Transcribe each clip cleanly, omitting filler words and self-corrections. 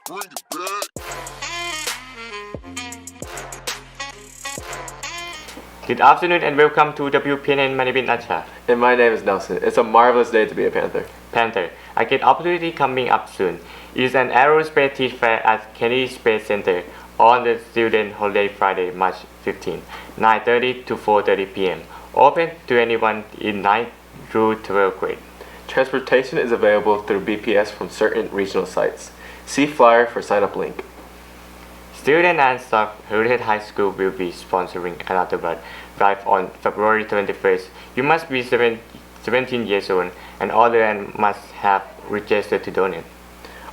Bring it back. Good afternoon and welcome to WPNN. My name is Nacha. And my name is Nelson. It's a marvelous day to be a Panther. Panther, a great opportunity coming up soon. It is an aerospace teach fair at Kennedy Space Center on the student holiday Friday, March 15, 9:30 to 4:30 p.m. Open to anyone in 9th through 12th grade. Transportation is available through BPS from certain regional sites. See flyer for sign-up link. Student and staff Heritage High School will be sponsoring another blood drive on February 21st. You must be 17 years old and older and must have registered to donate.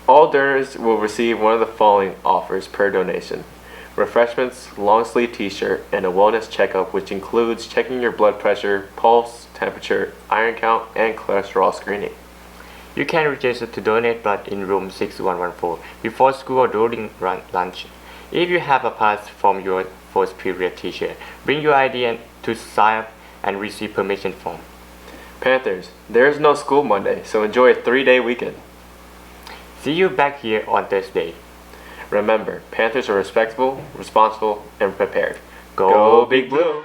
All donors will receive one of the following offers per donation: refreshments, long sleeve t-shirt, and a wellness checkup, which includes checking your blood pressure, pulse, temperature, iron count, and cholesterol screening. You can register to donate blood in room 6114 before school or during lunch. If you have a pass from your first period teacher, bring your ID to sign up and receive permission form. Panthers, there is no school Monday, so enjoy a 3-day weekend. See you back here on Thursday. Remember, Panthers are respectable, responsible, and prepared. Go Big Blue!